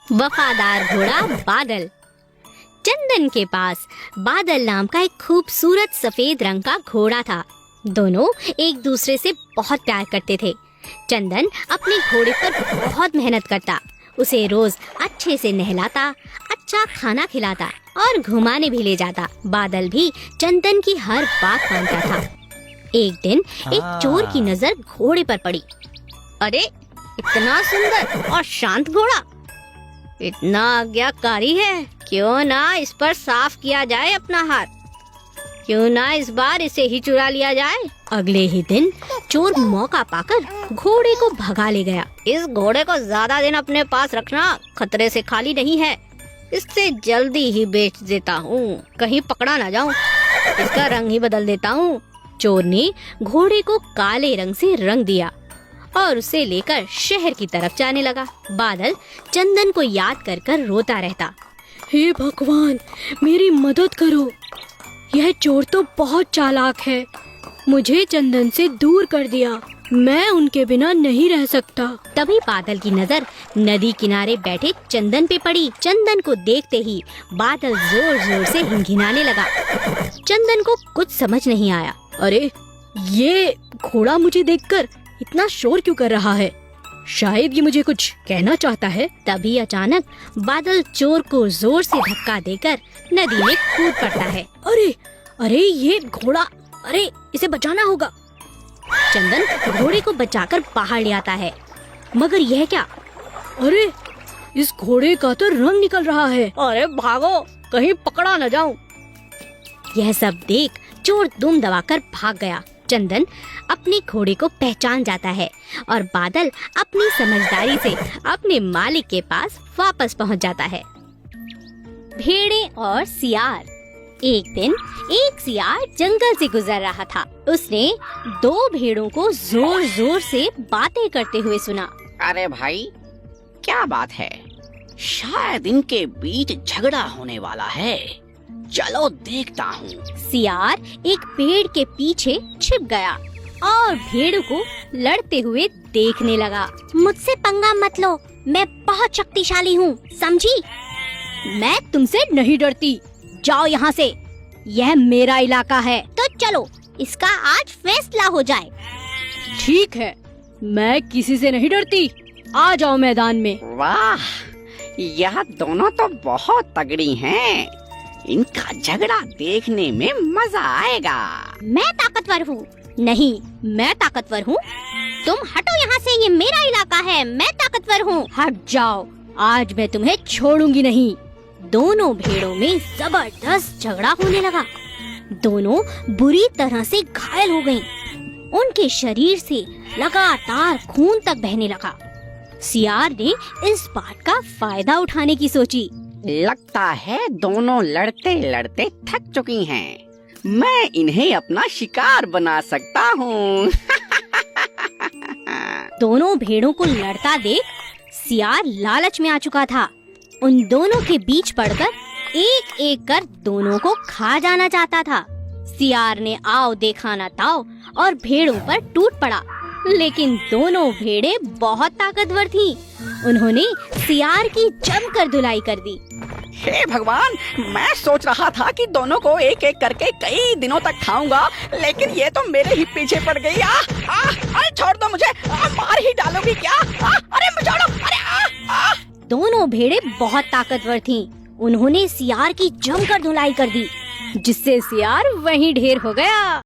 वफादार घोड़ा बादल। चंदन के पास बादल नाम का एक खूबसूरत सफेद रंग का घोड़ा था। दोनों एक दूसरे से बहुत प्यार करते थे। चंदन अपने घोड़े पर बहुत मेहनत करता, उसे रोज अच्छे से नहलाता, अच्छा खाना खिलाता और घुमाने भी ले जाता। बादल भी चंदन की हर बात मानता था। एक दिन एक चोर की नजर घोड़े पर पड़ी। अरे, इतना सुंदर और शांत घोड़ा, इतना आज्ञाकारी है, क्यों ना इस पर साफ किया जाए अपना हाथ, क्यों ना इस बार इसे ही चुरा लिया जाए। अगले ही दिन चोर मौका पाकर घोड़े को भगा ले गया। इस घोड़े को ज्यादा दिन अपने पास रखना खतरे से खाली नहीं है, इससे जल्दी ही बेच देता हूँ, कहीं पकड़ा ना जाऊँ, इसका रंग ही बदल देता हूँ। चोर ने घोड़े को काले रंग से रंग दिया और उसे लेकर शहर की तरफ जाने लगा। बादल चंदन को याद कर कर रोता रहता। हे भगवान, मेरी मदद करो, यह चोर तो बहुत चालाक है, मुझे चंदन से दूर कर दिया, मैं उनके बिना नहीं रह सकता। तभी बादल की नजर नदी किनारे बैठे चंदन पे पड़ी। चंदन को देखते ही बादल जोर जोर से हिंहिनाने लगा। चंदन को कुछ समझ नहीं आया। अरे, ये घोड़ा मुझे देखकर इतना शोर क्यों कर रहा है? शायद ये मुझे कुछ कहना चाहता है। तभी अचानक बादल चोर को जोर से धक्का देकर नदी में कूद पड़ता है। अरे अरे, ये घोड़ा, अरे इसे बचाना होगा। चंदन घोड़े को बचाकर बाहर ले आता है, मगर यह क्या? अरे, इस घोड़े का तो रंग निकल रहा है। अरे भागो, कहीं पकड़ा न जाऊं। यह सब देख चोर दुम दबाकर भाग गया। चंदन अपने घोड़े को पहचान जाता है और बादल अपनी समझदारी से अपने मालिक के पास वापस पहुंच जाता है। भेड़ें और सियार। एक दिन एक सियार जंगल से गुजर रहा था। उसने दो भेड़ों को जोर जोर से बातें करते हुए सुना। अरे भाई, क्या बात है? शायद इनके बीच झगड़ा होने वाला है, चलो देखता हूँ। सियार एक पेड़ के पीछे छिप गया और भेड़ों को लड़ते हुए देखने लगा। मुझसे पंगा मत लो, मैं बहुत शक्तिशाली हूँ, समझी? मैं तुमसे नहीं डरती, जाओ यहाँ से, यह मेरा इलाका है। तो चलो, इसका आज फैसला हो जाए। ठीक है, मैं किसी से नहीं डरती, आ जाओ मैदान में। वाह, यह दोनों तो बहुत तगड़ी हैं। इनका झगड़ा देखने में मजा आएगा। मैं ताकतवर हूँ। नहीं, मैं ताकतवर हूँ। तुम हटो यहाँ से, ये मेरा इलाका है, मैं ताकतवर हूँ। हट जाओ, आज मैं तुम्हें छोड़ूंगी नहीं। दोनों भेड़ों में जबरदस्त झगड़ा होने लगा। दोनों बुरी तरह से घायल हो गईं। उनके शरीर से लगातार खून तक बहने लगा। सियार ने इस बात का फायदा उठाने की सोची। लगता है दोनों लड़ते लड़ते थक चुकी हैं। मैं इन्हें अपना शिकार बना सकता हूँ। दोनों भेड़ों को लड़ता देख सियार लालच में आ चुका था। उन दोनों के बीच पड़कर एक एक कर दोनों को खा जाना चाहता था। सियार ने आओ देखा ना ताओ और भेड़ों पर टूट पड़ा, लेकिन दोनों भेड़ें बहुत ताकतवर थीं। उन्होंने सियार की जमकर धुलाई कर दी। हे भगवान, मैं सोच रहा था कि दोनों को एक एक करके कई दिनों तक खाऊंगा, लेकिन ये तो मेरे ही पीछे पड़ गई। अरे छोड़ दो मुझे, मार ही डालोगी क्या? अरे छोड़ो, अरे दोनों भेड़ें बहुत ताकतवर थीं। उन्होंने सियार की जमकर धुलाई कर दी, जिससे सियार वहीं ढेर हो गया।